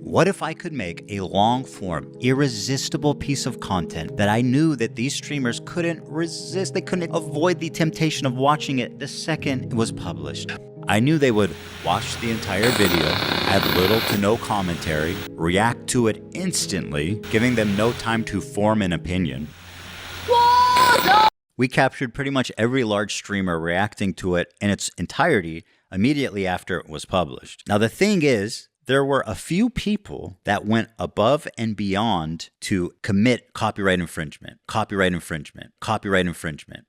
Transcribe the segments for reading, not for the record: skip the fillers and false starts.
What if I could make a long-form, irresistible piece of content that I knew that these streamers couldn't resist? They couldn't avoid the temptation of watching it the second it was published. I knew they would watch the entire video, add little to no commentary, react to it instantly, giving them no time to form an opinion. We captured pretty much every large streamer reacting to it in its entirety immediately after it was published. Now the thing is, there were a few people that went above and beyond to commit copyright infringement, copyright infringement, copyright infringement.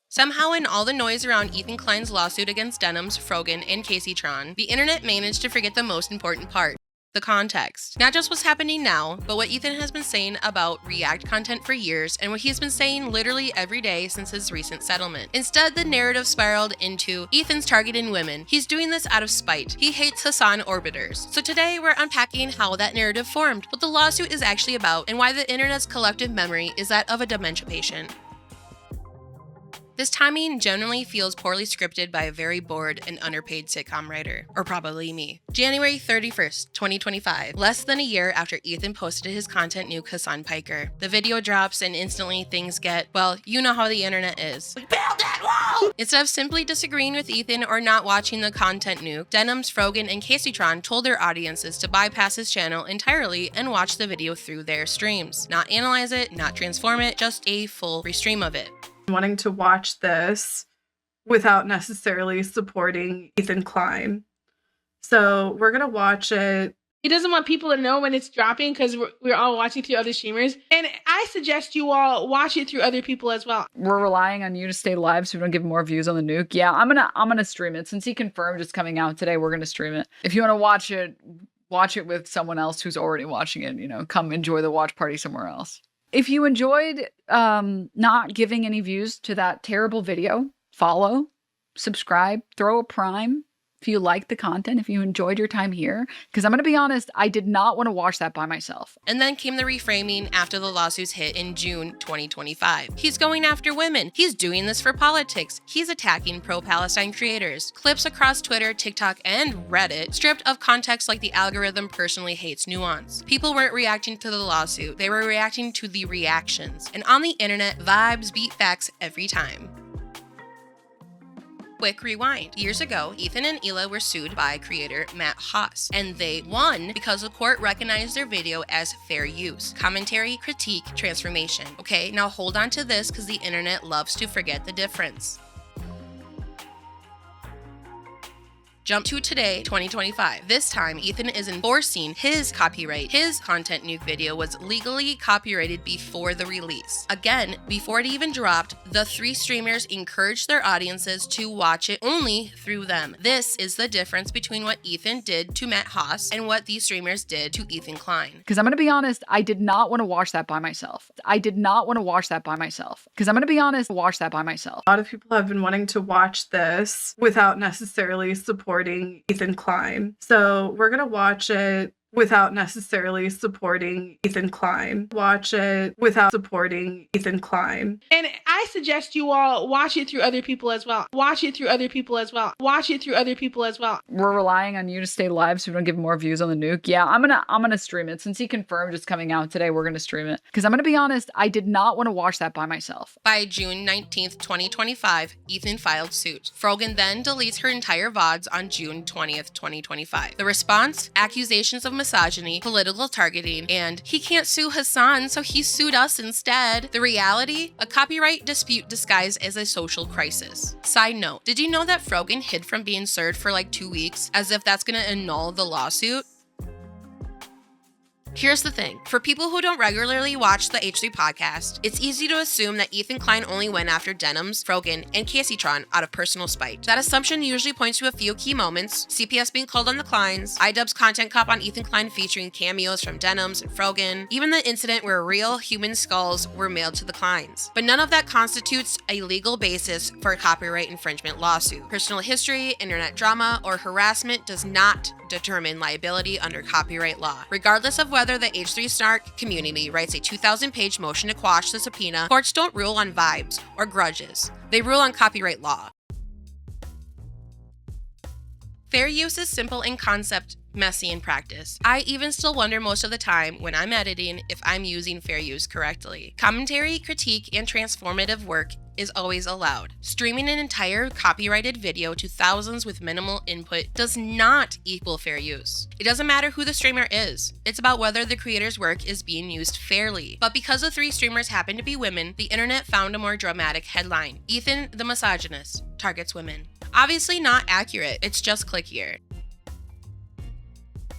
Somehow, in all the noise around Ethan Klein's lawsuit against Denims, Frogan, and KaseyTron, the internet managed to forget the most important part: the context. Not just what's happening now, but what Ethan has been saying about React content for years and what he's been saying literally every day since his recent settlement. Instead, the narrative spiraled into Ethan's targeting women. He's doing this out of spite. He hates Hassan orbiters. So today we're unpacking how that narrative formed, what the lawsuit is actually about, and why the internet's collective memory is that of a dementia patient. This timing generally feels poorly scripted by a very bored and underpaid sitcom writer, or probably me. January 31st, 2025, less than a year after Ethan posted his content nuke Hassan Piker. The video drops and instantly things get, well, you know how the internet is. Build that wall! Instead of simply disagreeing with Ethan or not watching the content nuke, Denims, Frogan, and KaseyTron told their audiences to bypass his channel entirely and watch the video through their streams. Not analyze it, not transform it, just a full restream of it. Wanting to watch this without necessarily supporting Ethan Klein. So we're going to watch it. He doesn't want people to know when it's dropping because we're all watching through other streamers. And I suggest you all watch it through other people as well. We're relying on you to stay live so we don't give more views on the nuke. Yeah, I'm gonna stream it. Since he confirmed it's coming out today, we're going to stream it. If you want to watch it with someone else who's already watching it, you know, come enjoy the watch party somewhere else. If you enjoyed not giving any views to that terrible video, follow, subscribe, throw a prime if you like the content, if you enjoyed your time here. Because I'm going to be honest, I did not want to watch that by myself. And then came the reframing after the lawsuits hit in June 2025. He's going after women. He's doing this for politics. He's attacking pro-Palestine creators. Clips across Twitter, TikTok, and Reddit stripped of context like the algorithm personally hates nuance. People weren't reacting to the lawsuit. They were reacting to the reactions. And on the internet, vibes beat facts every time. Quick rewind. Years ago, Ethan and Hila were sued by creator Matt Haas, and they won because the court recognized their video as fair use. Commentary, critique, transformation. Okay, now hold on to this because the internet loves to forget the difference. Jump to today, 2025. This time, Ethan is enforcing his copyright. His content nuke video was legally copyrighted before the release. Again, before it even dropped, the three streamers encouraged their audiences to watch it only through them. This is the difference between what Ethan did to Matt Haas and what these streamers did to Ethan Klein. Because I'm going to be honest, I did not want to watch that by myself. Because I'm going to be honest, watch that by myself. A lot of people have been wanting to watch this without necessarily supporting Ethan Klein. So we're going to watch it without necessarily supporting Ethan Klein. Watch it without supporting Ethan Klein. And I suggest you all watch it through other people as well. Watch it through other people as well. Watch it through other people as well. We're relying on you to stay live so we don't give more views on the nuke. Yeah, I'm gonna stream it. Since he confirmed it's coming out today, we're gonna stream it. Because I'm gonna be honest, I did not want to watch that by myself. By June 19th, 2025, Ethan filed suit. Frogan then deletes her entire VODs on June 20th, 2025. The response? Accusations of misogyny, political targeting, and he can't sue Hassan, so he sued us instead. The reality? A copyright dispute disguised as a social crisis. Side note, did you know that Frogan hid from being sued for like 2 weeks, as if that's gonna annul the lawsuit? Here's the thing. For people who don't regularly watch the H3 podcast, it's easy to assume that Ethan Klein only went after Denims, Frogan, and KaseyTron out of personal spite. That assumption usually points to a few key moments: CPS being called on the Kleins, iDubbbz's content cop on Ethan Klein featuring cameos from Denims and Frogan, even the incident where real human skulls were mailed to the Kleins. But none of that constitutes a legal basis for a copyright infringement lawsuit. Personal history, internet drama, or harassment does not determine liability under copyright law. Regardless of whether the H3 Snark community writes a 2,000-page motion to quash the subpoena, courts don't rule on vibes or grudges. They rule on copyright law. Fair use is simple in concept, messy in practice. I even still wonder most of the time when I'm editing if I'm using fair use correctly. Commentary, critique, and transformative work is always allowed. Streaming an entire copyrighted video to thousands with minimal input does not equal fair use. It doesn't matter who the streamer is. It's about whether the creator's work is being used fairly. But because the 3 streamers happen to be women, the internet found a more dramatic headline. Ethan the misogynist targets women. Obviously not accurate, it's just clickier.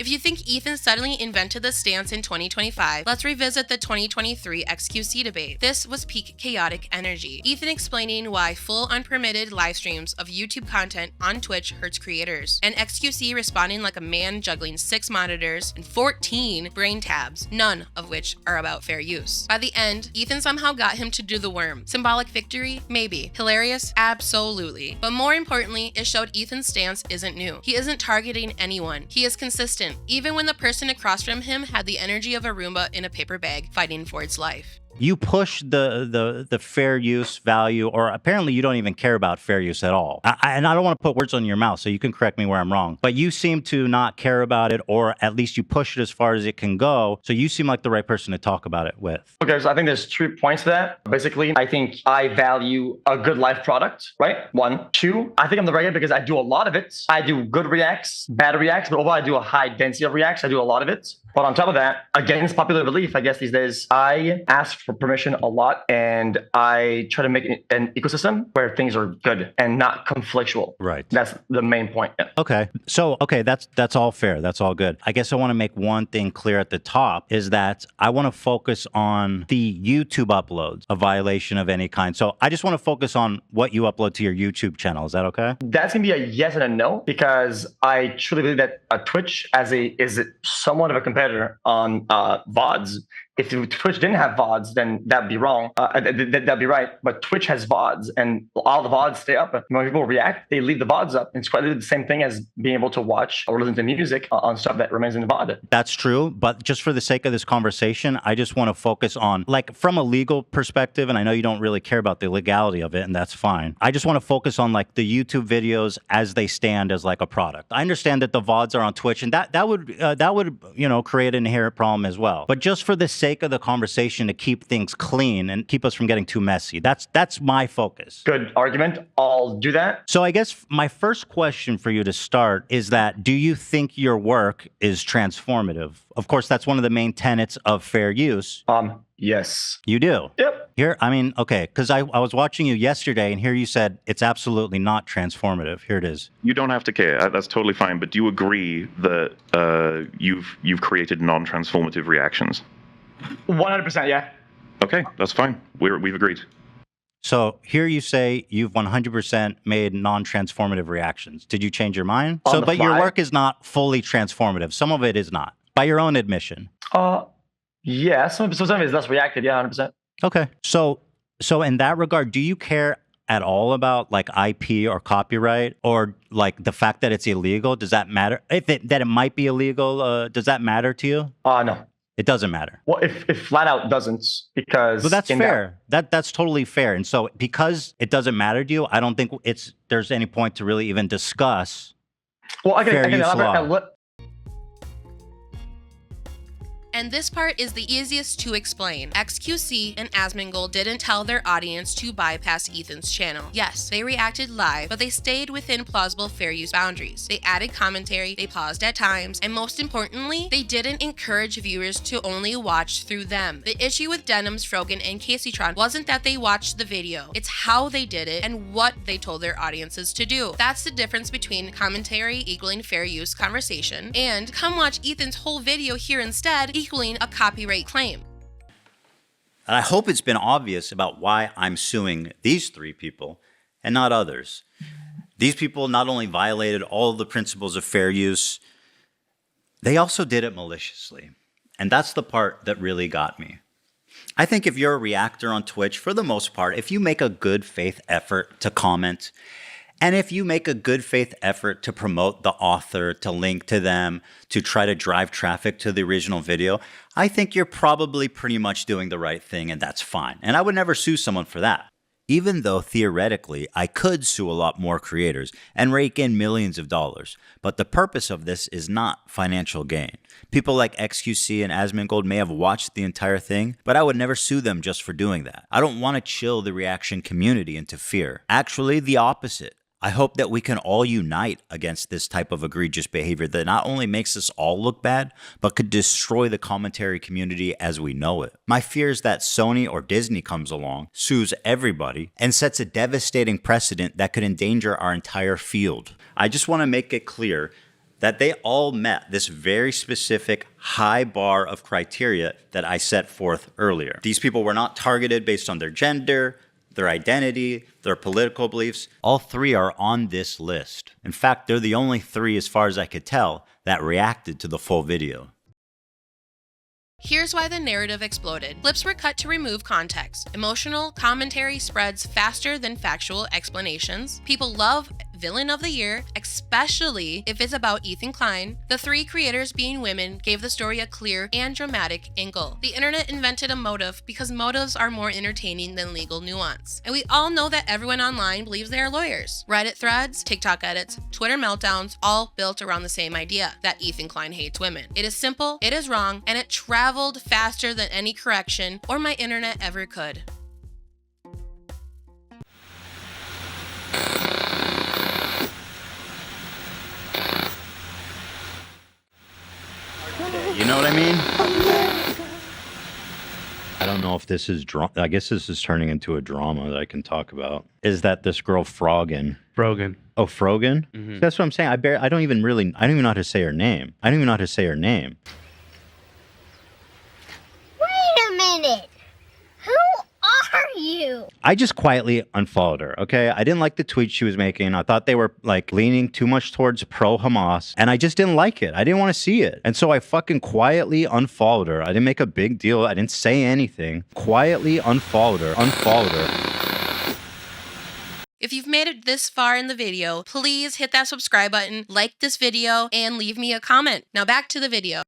If you think Ethan suddenly invented the stance in 2025, let's revisit the 2023 XQC debate. This was peak chaotic energy. Ethan explaining why full unpermitted live streams of YouTube content on Twitch hurts creators, and XQC responding like a man juggling 6 monitors and 14 brain tabs, none of which are about fair use. By the end, Ethan somehow got him to do the worm. Symbolic victory? Maybe. Hilarious? Absolutely. But more importantly, it showed Ethan's stance isn't new. He isn't targeting anyone. He is consistent, even when the person across from him had the energy of a Roomba in a paper bag fighting for its life. You push the fair use value, or apparently you don't even care about fair use at all. And I don't want to put words on your mouth, so you can correct me where I'm wrong. But you seem to not care about it, or at least you push it as far as it can go. So you seem like the right person to talk about it with. Okay, so I think there's 3 points to that. Basically, I think I value a good live product, right? 1. 2, I think I'm the right guy because I do a lot of it. I do good reacts, bad reacts, but overall I do a high density of reacts. I do a lot of it. But on top of that, against popular belief, I guess these days, I ask for permission a lot, and I try to make an ecosystem where things are good and not conflictual. Right. That's the main point. Yeah. Okay. So, that's all fair. That's all good. I guess I want to make one thing clear at the top is that I want to focus on the YouTube uploads, a violation of any kind. So I just want to focus on what you upload to your YouTube channel. Is that okay? That's going to be a yes and a no, because I truly believe that Twitch is somewhat of a competitor on VODs. If Twitch didn't have VODs, then that'd be wrong. That'd be right. But Twitch has VODs, and all the VODs stay up. When people react, they leave the VODs up. It's quite the same thing as being able to watch or listen to music on stuff that remains in the VOD. That's true. But just for the sake of this conversation, I just want to focus on, like, from a legal perspective, and I know you don't really care about the legality of it, and that's fine. I just want to focus on, like, the YouTube videos as they stand as, like, a product. I understand that the VODs are on Twitch, and that would create an inherent problem as well. But just for the sake of the conversation, to keep things clean and keep us from getting too messy, that's my focus. Good argument. I'll do that. So I guess my first question for you to start is that, do you think your work is transformative? Of course, that's one of the main tenets of fair use. Yes. You do? Yep. Okay, because I was watching you yesterday, and here you said it's absolutely not transformative. Here it is. You don't have to care. That's totally fine. But do you agree that you've created non-transformative reactions? 100%, yeah. Okay, that's fine. We've agreed. So here you say you've 100% made non-transformative reactions. Did you change your mind? But your work is not fully transformative. Some of it is not, by your own admission. Yeah, some of it is less reacted. Yeah, 100%. Okay. So in that regard, do you care at all about, like, IP or copyright, or, like, the fact that it's illegal? Does that matter? That it might be illegal, does that matter to you? No. It doesn't matter. Well, if flat out doesn't, because... Well, that's fair. That's totally fair. And so because it doesn't matter to you, I don't think there's any point to really even discuss fair use law. And this part is the easiest to explain. XQC and Asmongold didn't tell their audience to bypass Ethan's channel. Yes, they reacted live, but they stayed within plausible fair use boundaries. They added commentary, they paused at times, and most importantly, they didn't encourage viewers to only watch through them. The issue with Denims, Frogan, and KaseyTron wasn't that they watched the video, it's how they did it and what they told their audiences to do. That's the difference between commentary equaling fair use conversation and come watch Ethan's whole video here instead equaling a copyright claim. And I hope it's been obvious about why I'm suing these 3 people and not others. These people not only violated all the principles of fair use, they also did it maliciously. And that's the part that really got me. I think if you're a reactor on Twitch, for the most part, if you make a good faith effort to comment, and if you make a good faith effort to promote the author, to link to them, to try to drive traffic to the original video, I think you're probably pretty much doing the right thing, and that's fine. And I would never sue someone for that. even though theoretically I could sue a lot more creators and rake in millions of dollars. But the purpose of this is not financial gain. People like XQC and Asmongold may have watched the entire thing, but I would never sue them just for doing that. I don't want to chill the reaction community into fear. Actually, the opposite. I hope that we can all unite against this type of egregious behavior that not only makes us all look bad, but could destroy the commentary community as we know it. My fear is that Sony or Disney comes along, sues everybody, and sets a devastating precedent that could endanger our entire field. I just want to make it clear that they all met this very specific high bar of criteria that I set forth earlier. These people were not targeted based on their gender, their identity, their political beliefs. All three are on this list. In fact, they're the only three, as far as I could tell, that reacted to the full video. Here's why the narrative exploded. Clips were cut to remove context. Emotional commentary spreads faster than factual explanations. People love Villain of the Year, especially if it's about Ethan Klein. The three creators being women gave the story a clear and dramatic angle. The internet invented a motive because motives are more entertaining than legal nuance. And we all know that everyone online believes they are lawyers. Reddit threads, TikTok edits, Twitter meltdowns, all built around the same idea, that Ethan Klein hates women. It is simple, it is wrong, and it traveled faster than any correction or my internet ever could. You know what I mean? I don't know if this is I guess this is turning into a drama that I can talk about. Is that this girl Froggen? Frogan. Oh, Froggen? Mhm. That's what I'm saying. I don't even know how to say her name. Wait a minute. Who are you? I just quietly unfollowed her, okay? I didn't like the tweet she was making. I thought they were like leaning too much towards pro-Hamas, and I just didn't like it. I didn't want to see it. And so I fucking quietly unfollowed her. I didn't make a big deal. I didn't say anything. Quietly unfollowed her. If you've made it this far in the video, please hit that subscribe button, like this video, and leave me a comment. Now back to the video.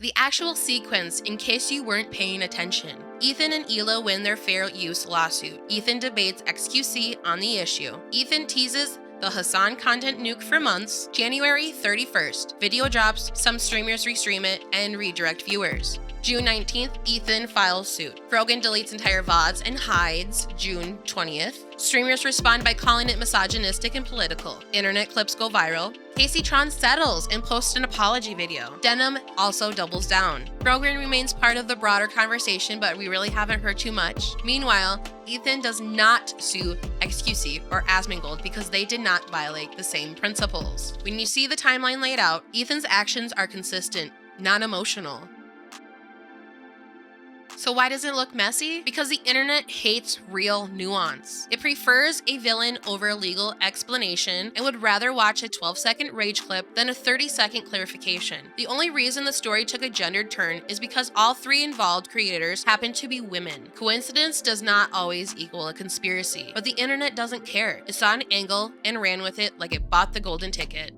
The actual sequence, in case you weren't paying attention. Ethan and Hila win their fair use lawsuit. Ethan debates XQC on the issue. Ethan teases the Hassan content nuke for months. January 31st, video drops, some streamers restream it, and redirect viewers. June 19th, Ethan files suit. Froggen deletes entire VODs and hides. June 20th. Streamers respond by calling it misogynistic and political. Internet clips go viral. KaseyTron settles and posts an apology video. Denim also doubles down. Froggen remains part of the broader conversation, but we really haven't heard too much. Meanwhile, Ethan does not sue XQC or Asmongold because they did not violate the same principles. When you see the timeline laid out, Ethan's actions are consistent, not emotional. So why does it look messy? Because the internet hates real nuance. It prefers a villain over a legal explanation and would rather watch a 12-second rage clip than a 30-second clarification. The only reason the story took a gendered turn is because all three involved creators happen to be women. Coincidence does not always equal a conspiracy, but the internet doesn't care. It saw an angle and ran with it like it bought the golden ticket.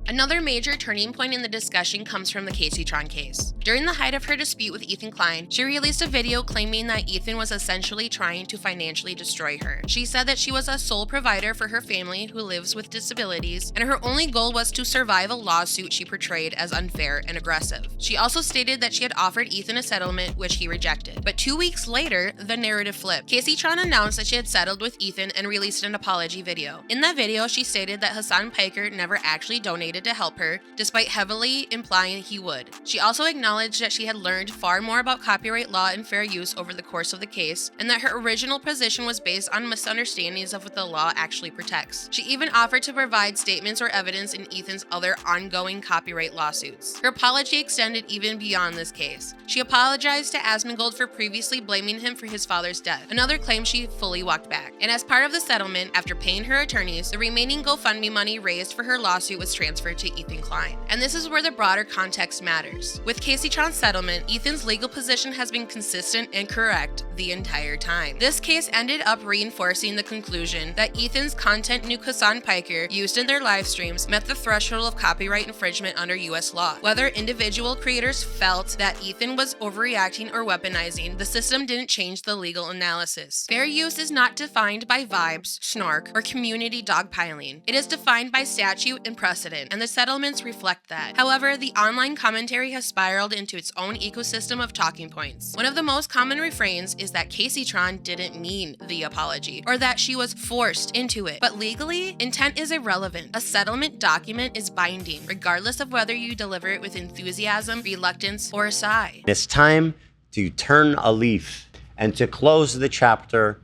Another major turning point in the discussion comes from the KaseyTron case. During the height of her dispute with Ethan Klein, she released a video claiming that Ethan was essentially trying to financially destroy her. She said that she was a sole provider for her family who lives with disabilities, and her only goal was to survive a lawsuit she portrayed as unfair and aggressive. She also stated that she had offered Ethan a settlement, which he rejected. But 2 weeks later, the narrative flipped. KaseyTron announced that she had settled with Ethan and released an apology video. In that video, she stated that Hassan Piker never actually donated to help her, despite heavily implying he would. She also acknowledged that she had learned far more about copyright law and fair use over the course of the case, and that her original position was based on misunderstandings of what the law actually protects. She even offered to provide statements or evidence in Ethan's other ongoing copyright lawsuits. Her apology extended even beyond this case. She apologized to Asmongold for previously blaming him for his father's death, another claim she fully walked back. And as part of the settlement, after paying her attorneys, the remaining GoFundMe money raised for her lawsuit was transferred offer to Ethan Klein. And this is where the broader context matters. With KaseyTron's settlement, Ethan's legal position has been consistent and correct the entire time. This case ended up reinforcing the conclusion that Ethan's content Nukasan Piker used in their live streams met the threshold of copyright infringement under US law. Whether individual creators felt that Ethan was overreacting or weaponizing, the system didn't change the legal analysis. Fair use is not defined by vibes, snark, or community dogpiling. It is defined by statute and precedent, and the settlements reflect that. However, the online commentary has spiraled into its own ecosystem of talking points. One of the most common refrains is that KaseyTron didn't mean the apology, or that she was forced into it. But legally, intent is irrelevant. A settlement document is binding, regardless of whether you deliver it with enthusiasm, reluctance, or a sigh. It's time to turn a leaf and to close the chapter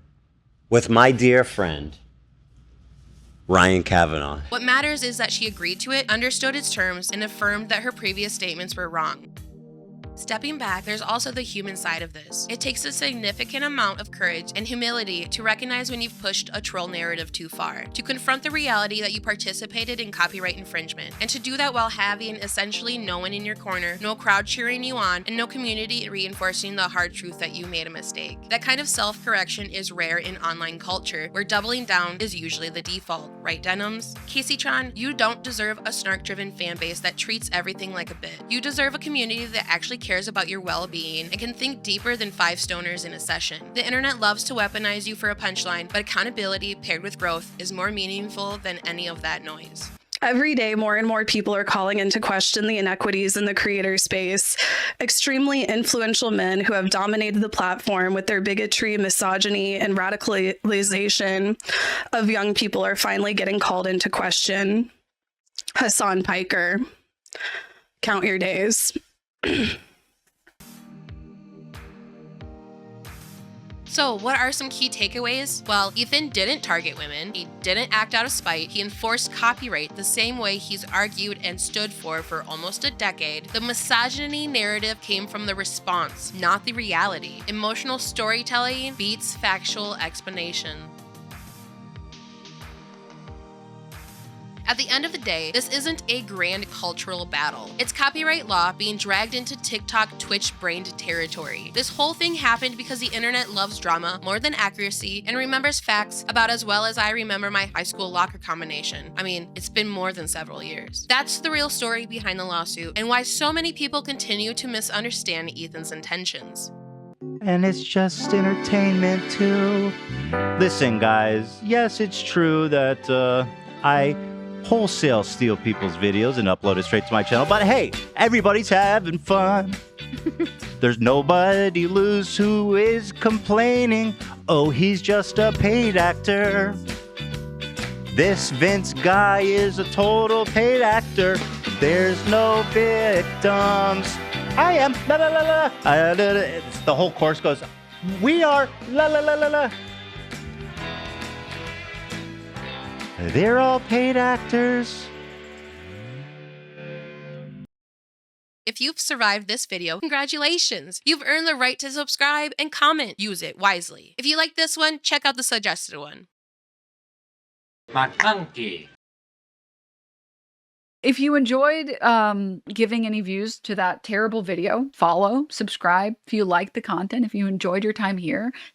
with my dear friend, Ryan Kavanaugh. What matters is that she agreed to it, understood its terms, and affirmed that her previous statements were wrong. Stepping back, there's also the human side of this. It takes a significant amount of courage and humility to recognize when you've pushed a troll narrative too far, to confront the reality that you participated in copyright infringement, and to do that while having essentially no one in your corner, no crowd cheering you on, and no community reinforcing the hard truth that you made a mistake. That kind of self-correction is rare in online culture, where doubling down is usually the default, right, Denims? KaseyTron, you don't deserve a snark-driven fanbase that treats everything like a bit. You deserve a community that actually cares about your well-being and can think deeper than 5 stoners in a session. The internet loves to weaponize you for a punchline, but accountability paired with growth is more meaningful than any of that noise. Every day, more and more people are calling into question the inequities in the creator space. Extremely influential men who have dominated the platform with their bigotry, misogyny, and radicalization of young people are finally getting called into question. Hassan Piker, count your days. So, what are some key takeaways? Well, Ethan didn't target women, he didn't act out of spite, he enforced copyright the same way he's argued and stood for almost a decade. The misogyny narrative came from the response, not the reality. Emotional storytelling beats factual explanation. At the end of the day, this isn't a grand cultural battle. It's copyright law being dragged into TikTok Twitch-brained territory. This whole thing happened because the internet loves drama more than accuracy and remembers facts about as well as I remember my high school locker combination. I mean, it's been more than several years. That's the real story behind the lawsuit and why so many people continue to misunderstand Ethan's intentions. And it's just entertainment too. Listen, guys, yes, it's true that I wholesale steal people's videos and upload it straight to my channel, but hey, everybody's having fun. There's nobody loose who is complaining. Oh, he's just a paid actor. This Vince guy is a total paid actor. There's no victims. I am la la la la. The whole chorus goes, we are la la la la la. They're all paid actors. If you've survived this video, congratulations! You've earned the right to subscribe and comment. Use it wisely. If you like this one, check out the suggested one. McConkey. If you enjoyed giving any views to that terrible video, follow, subscribe. If you like the content, if you enjoyed your time here,